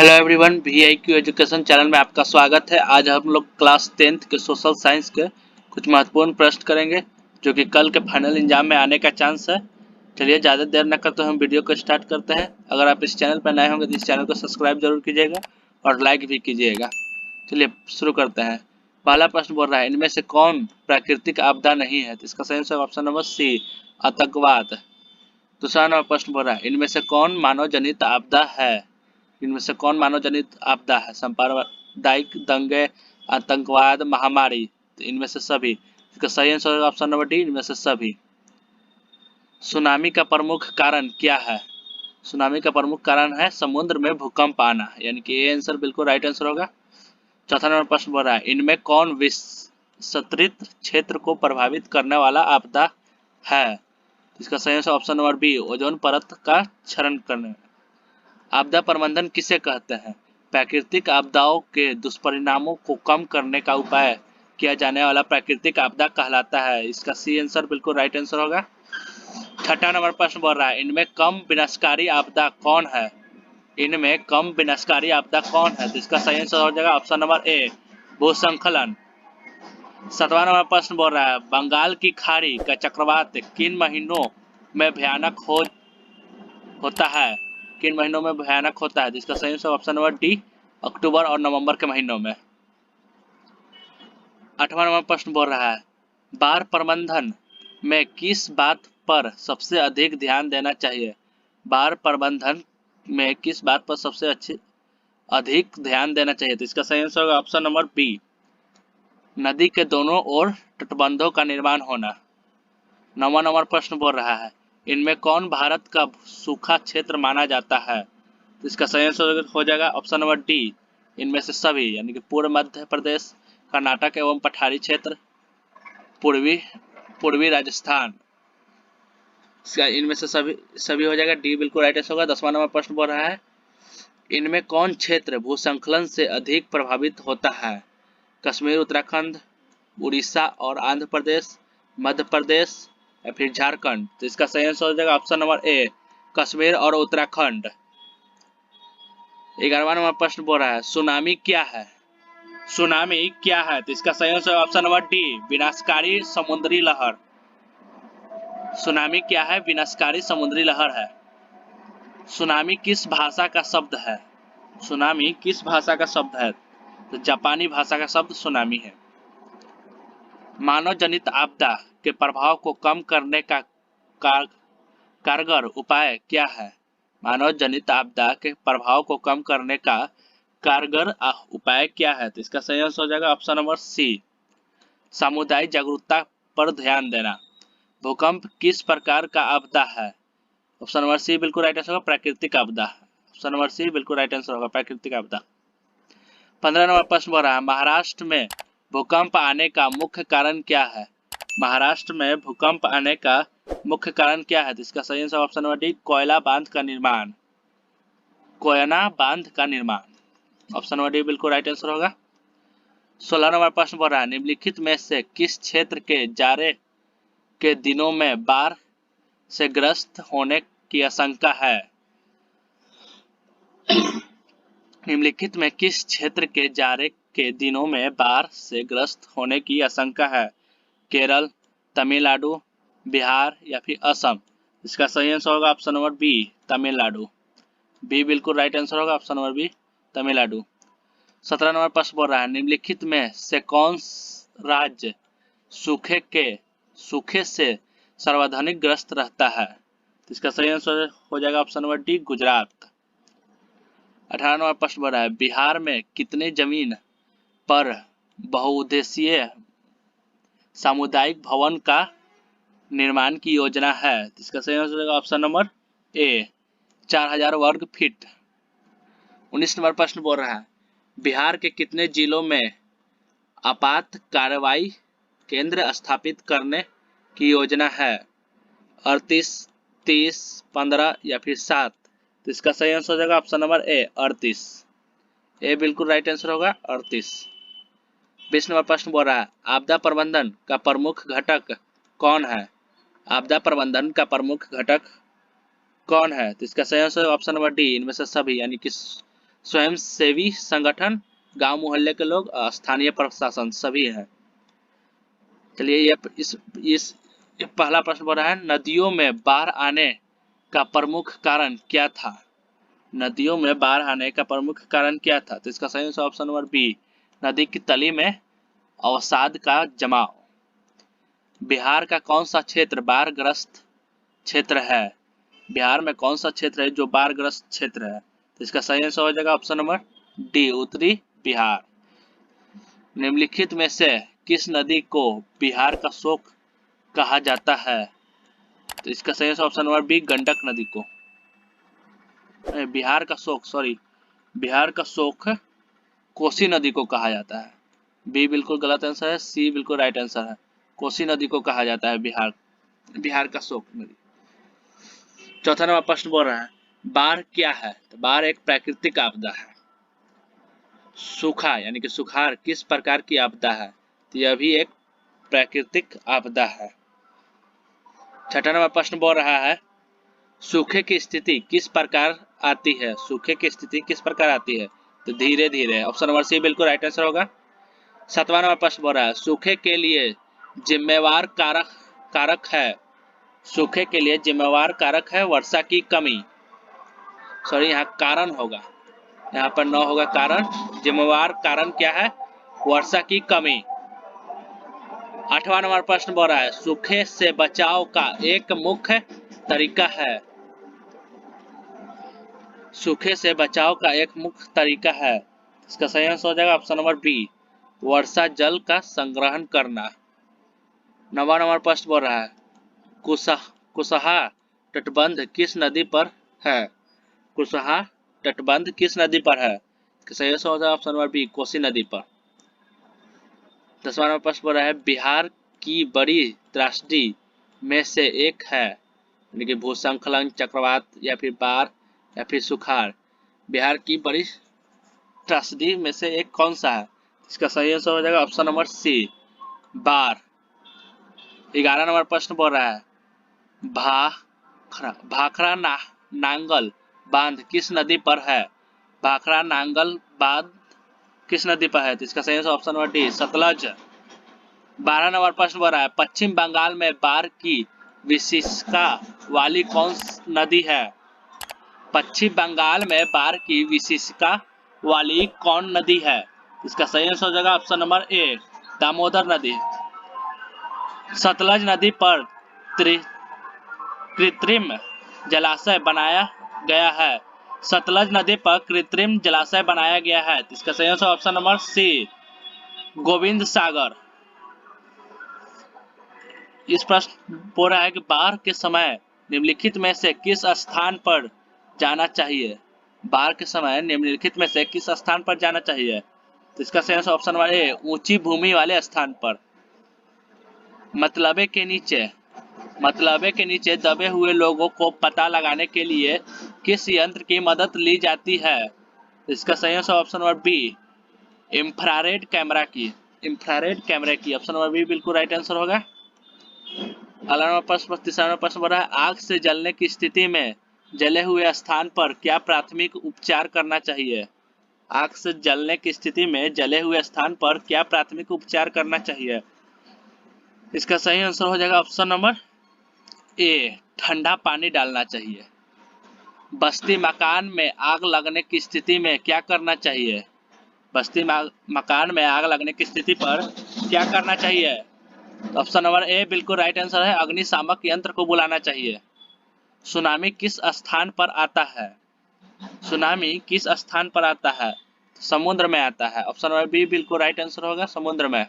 Hello everyone, VIQ education channel में आपका स्वागत है। आज हम लोग क्लास 10th के सोशल साइंस के कुछ महत्वपूर्ण प्रश्न करेंगे जो कि कल के फाइनल एग्जाम में आने का चांस है। चलिए ज़्यादा देर न करते हम वीडियो को स्टार्ट करते हैं। अगर आप इस चैनल पर नए होंगे तो इस चैनल को सब्सक्राइब जरूर कीजिएगा और लाइक भी कीजिएगा। चलिए शुरू करते हैं। पहला प्रश्न बोल रहा है, इनमें से कौन प्राकृतिक आपदा नहीं है? तो इसका सही आंसर ऑप्शन नंबर सी, आतंकवाद। दूसरा नंबर प्रश्न बोल रहा है, इनमें से कौन मानव जनित आपदा है? इनमें से कौन मानव जनित आपदा है? सांप्रदायिक दंगे, आतंकवाद, महामारी। तो इनमें से सभी। इसका सही आंसर होगा ऑप्शन नंबर डी, इनमें से सभी। सुनामी का प्रमुख कारण क्या है? सुनामी का प्रमुख कारण है समुद्र में भूकंप आना, यानी कि ये आंसर बिल्कुल राइट आंसर होगा। चौथा नंबर प्रश्न बोल रहा है, इनमें कौन विस्तृत क्षेत्र को प्रभावित करने वाला आपदा है? इसका सही answer option number B, ozone परत का क्षरण करने। आपदा प्रबंधन किसे कहते हैं? प्राकृतिक आपदाओं के दुष्परिणामों को कम करने का उपाय किया जाने वाला प्राकृतिक आपदा कहलाता है। इसका सी आंसर बिल्कुल राइट आंसर होगा। छठा नंबर प्रश्न बोल रहा है, इनमें कम विनाशकारी आपदा कौन है? इनमें कम विनाशकारी आपदा कौन है? तो इसका सही आंसर हो जाएगा ऑप्शन नंबर ए, भूस्खलन। सातवां नंबर प्रश्न बोल रहा है, बंगाल की खाड़ी का चक्रवात किन महीनों में भयानक होता है? किन महीनों में भयानक होता है? जिसका सही आंसर ऑप्शन नंबर डी, अक्टूबर और नवंबर के महीनों में। आठवां नंबर प्रश्न बोल रहा है, बाढ़ प्रबंधन में किस बात पर सबसे अधिक ध्यान देना चाहिए? बाढ़ प्रबंधन में किस बात पर सबसे अधिक ध्यान देना चाहिए? तो इसका सही आंसर होगा ऑप्शन नंबर बी, नदी के दोनों ओर तटबंधों का निर्माण होना। नौवां नंबर प्रश्न बोल रहा है, इनमें कौन भारत का सूखा क्षेत्र माना जाता है? तो इसका सही आंसर हो जाएगा ऑप्शन नंबर डी, इनमें से सभी, यानी कि पूर्व मध्य प्रदेश, कर्नाटक एवं पठारी क्षेत्र, पूर्वी राजस्थान। इनमें से सभी हो जाएगा, डी बिल्कुल राइट आंसर होगा। 10वां नंबर प्रश्न बोल रहा है, इनमें कौन क्षेत्र भूस्खलन से अधिक प्रभावित होता है? कश्मीर, उत्तराखंड, उड़ीसा और आंध्र प्रदेश, मध्य प्रदेश या फिर झारखंड। तो इसका सही आंसर हो जाएगा ऑप्शन नंबर ए, कश्मीर और उत्तराखंड। 11वां नंबर प्रश्न बोल रहा है, सुनामी क्या है? सुनामी क्या है? तो इसका सही आंसर ऑप्शन नंबर डी, विनाशकारी समुद्री लहर। सुनामी क्या है? विनाशकारी समुद्री लहर है। सुनामी किस भाषा का शब्द है? सुनामी किस भाषा का शब्द है? तो जापानी भाषा का शब्द सुनामी है। मानव जनित आपदा के प्रभाव को कम करने का कारगर उपाय क्या है? मानव जनित आपदा के प्रभाव को कम करने का कारगर उपाय क्या है? तो इसका सही आंसर हो जाएगा ऑप्शन नंबर सी, सामुदायिक जागरूकता पर ध्यान देना। भूकंप किस प्रकार का आपदा है? ऑप्शन नंबर सी बिल्कुल राइट आंसर होगा, प्राकृतिक आपदा। ऑप्शन नंबर सी बिल्कुल राइट आंसर होगा, प्राकृतिक आपदा। 15 नंबर प्रश्न बोल रहा है, महाराष्ट्र में भूकंप आने का मुख्य कारण क्या है? महाराष्ट्र में भूकंप आने का मुख्य कारण क्या है? तो इसका सही आंसर ऑप्शन नंबर डी, कोयला बांध का निर्माण। कोयना बांध का निर्माण, ऑप्शन नंबर डी बिल्कुल राइट आंसर होगा। 16 नंबर प्रश्न बोल रहा है, निम्नलिखित में से किस क्षेत्र के जाड़े के दिनों में बाढ़ से ग्रस्त होने की आशंका है? निम्नलिखित में किस क्षेत्र के जाड़े के दिनों में बाढ़ से ग्रस्त होने की आशंका है? केरल, तमिलनाडु, बिहार या फिर असम। इसका सही आंसर होगा option number B, Tamil Nadu. B बिल्कुल राइट आंसर होगा, option number B, Tamil Nadu. 17 number प्रश्न बोल रहा है, निम्नलिखित में से कौन राज्य सूखे से सर्वाधिक ग्रस्त रहता है? तो इसका सही आंसर हो जाएगा option number D, Gujarat. 18 number प्रश्न बोल रहा है, बिहार में कितने जमीन पर बहुउद्देशीय सामुदायिक भवन का निर्माण की योजना है? इसका सही आंसर होगा ऑप्शन नंबर ए, 4000 वर्ग फीट। 19 नंबर प्रश्न बोल रहा है, बिहार के कितने जिलों में आपात कार्रवाई केंद्र स्थापित करने की योजना है? 38, 30, 15 या फिर 7। तो इसका सही आंसर हो जाएगा ऑप्शन नंबर ए, 38। ए बिल्कुल राइट आंसर होगा, 38। 20 नंबर प्रश्न बोल रहा है, आपदा प्रबंधन का प्रमुख घटक कौन है? आपदा प्रबंधन का प्रमुख घटक कौन है? तो इसका सही आंसर ऑप्शन नंबर डी, इनमें से सभी, यानी कि स्वयं सेवी संगठन, गांव मोहल्ले के लोग, स्थानीय प्रशासन सभी है। चलिए ये पहला प्रश्न बोल रहा है नदियों में बाढ़ आने का प्रमुख कारण क्या था। नदियों में बाढ़ आने का प्रमुख कारण क्या था, तो इसका सही आंसर ऑप्शन नंबर बी, नदी की तली में अवसाद का जमाव। बिहार का कौन सा क्षेत्र बाढ़ग्रस्त क्षेत्र है। बिहार में कौन सा क्षेत्र है जो बाढ़ग्रस्त क्षेत्र है, तो इसका सही आंसर हो जाएगा ऑप्शन नंबर डी, उत्तरी बिहार। निम्नलिखित में से किस नदी को बिहार का शोक कहा जाता है, तो इसका सही answer option number B, Gandak नदी को। बिहार का शोक कोसी नदी को कहा जाता है। बी बिल्कुल गलत आंसर है, सी बिल्कुल राइट आंसर है। कोसी नदी को कहा जाता है बिहार का शोक नदी। चौथा नंबर प्रश्न बोल रहा है बाढ़ क्या है, तो बाढ़ एक प्राकृतिक आपदा है। सूखा यानी कि सुखाड़ किस प्रकार की आपदा है, तो यह भी एक प्राकृतिक आपदा है। छठा नंबर प्रश्न बोल रहा है सूखे की स्थिति किस प्रकार आती है। सूखे की स्थिति किस प्रकार आती है, तो धीरे धीरे। ऑप्शन नंबर सी बिल्कुल राइट आंसर होगा। सातवां नंबर प्रश्न बोल रहा है सूखे के लिए जिम्मेवार कारक है। सूखे के लिए जिम्मेवार कारक है वर्षा की कमी। सॉरी, यहाँ कारण होगा, यहाँ पर न होगा कारण। जिम्मेवार कारण क्या है, वर्षा की कमी। आठवां नंबर प्रश्न बोल रहा है सूखे से बचाव का एक मुख्य तरीका है। सूखे से बचाव का एक मुख्य तरीका है, इसका सही आंसर हो जाएगा ऑप्शन नंबर बी, वर्षा जल का संग्रहण करना। नवा नंबर प्रश्न बोल रहा है कुसहा तटबंध किस नदी पर है। कुसहा तटबंध किस नदी पर है, सही आंसर हो जाएगा ऑप्शन नंबर बी, कोसी नदी पर। 10वां नंबर प्रश्न बोल रहा है बिहार की बड़ी त्रासदी में से एक है, यानी कि भूस्खलन, चक्रवात या फिर बाढ़ या फिर सुखाड़। बिहार की बड़ी त्रासदी में से एक कौन सा है, इसका सही आंसर हो जाएगा ऑप्शन नंबर सी, बाढ़। 11 नंबर प्रश्न बोल रहा है भाखड़ा नांगल बांध किस नदी पर है। भाखड़ा नांगल बांध किस नदी पर है, तो इसका सही answer option number D, Sutlej. 12 number प्रश्न बोल रहा है पश्चिम बंगाल में बाढ़ की विशिष्टता वाली कौन नदी है। पश्चिम बंगाल में बाढ़ की विशिष्टता वाली कौन नदी है, इसका सही आंसर हो जाएगा ऑप्शन नंबर ए, दामोदर नदी। सतलज नदी पर कृत्रिम जलाशय बनाया गया है। सतलज नदी पर कृत्रिम जलाशय बनाया गया है, इसका सही answer option number C, Govind Sagar. इस प्रश्न बोल रहा है कि बाढ़ के समय निम्नलिखित में से किस स्थान पर जाना चाहिए। बाढ़ के समय निम्नलिखित में से किस स्थान पर जाना चाहिए, तो इसका सही आंसर ऑप्शन नंबर ए, ऊंची भूमि वाले स्थान पर। मतलबे के नीचे दबे हुए लोगों को पता लगाने के लिए किस यंत्र की मदद ली जाती है, इसका सही answer option number B, infrared camera की। ऑप्शन नंबर बी बिल्कुल राइट आंसर होगा। अगला प्रश्न 3 प्रश्न बोल रहा है आग से जलने की स्थिति में जले हुए स्थान पर क्या प्राथमिक उपचार करना चाहिए। आग से जलने की स्थिति में जले हुए स्थान पर क्या प्राथमिक उपचार करना चाहिए, इसका सही आंसर हो जाएगा ऑप्शन नंबर ए, ठंडा पानी डालना चाहिए। बस्ती मकान में आग लगने की स्थिति में क्या करना चाहिए। बस्ती मकान में आग लगने की स्थिति पर क्या करना चाहिए, ऑप्शन नंबर ए बिल्कुल राइट आंसर है, अग्निशामक यंत्र को बुलाना चाहिए। सुनामी किस स्थान पर आता है। सुनामी किस स्थान पर आता है, समुद्र में आता है। ऑप्शन नंबर बी बिल्कुल राइट आंसर होगा, समुद्र में।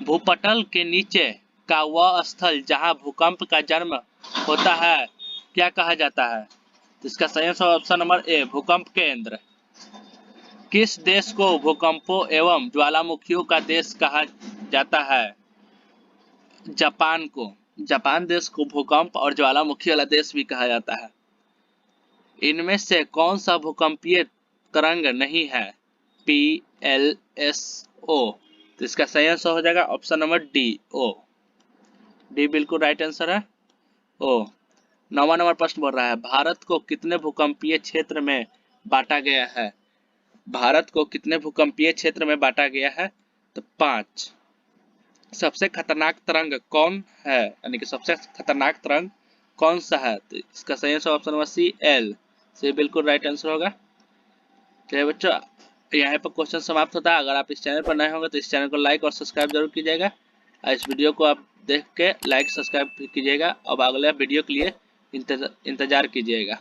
भूपटल के नीचे का वह स्थल जहां भूकंप का जन्म होता है क्या कहा जाता है, तो इसका सही आंसर ऑप्शन नंबर ए, भूकंप केंद्र। किस देश को भूकंपों एवं ज्वालामुखियों का देश कहा जाता है। जापान को। जापान देश को भूकंप और ज्वालामुखी वाला देश भी कहा जाता है। इनमें से कौन सा भूकंपीय तरंग नहीं है, PLSO, तो इसका सही आंसर हो जाएगा ऑप्शन नंबर डी, ओ। डी बिल्कुल राइट आंसर है, ओ। 9वां नंबर प्रश्न बोल रहा है भारत को कितने भूकंपीय क्षेत्र में बांटा गया है। भारत को कितने भूकंपीय क्षेत्र में बांटा गया है, तो 5। सबसे खतरनाक तरंग कौन है, यानी कि सबसे खतरनाक तरंग कौन सा है, तो इसका सही answer option number C L, से बिल्कुल राइट आंसर होगा। चलिए बच्चों, यहाँ पर क्वेश्चन समाप्त होता है। अगर आप इस चैनल पर नए होंगे तो इस चैनल को लाइक और सब्सक्राइब जरूर कीजिएगा। इस वीडियो को आप देख के लाइक सब्सक्राइब कीजिएगा। अब अगले वीडियो के लिए इंतजार कीजिएगा।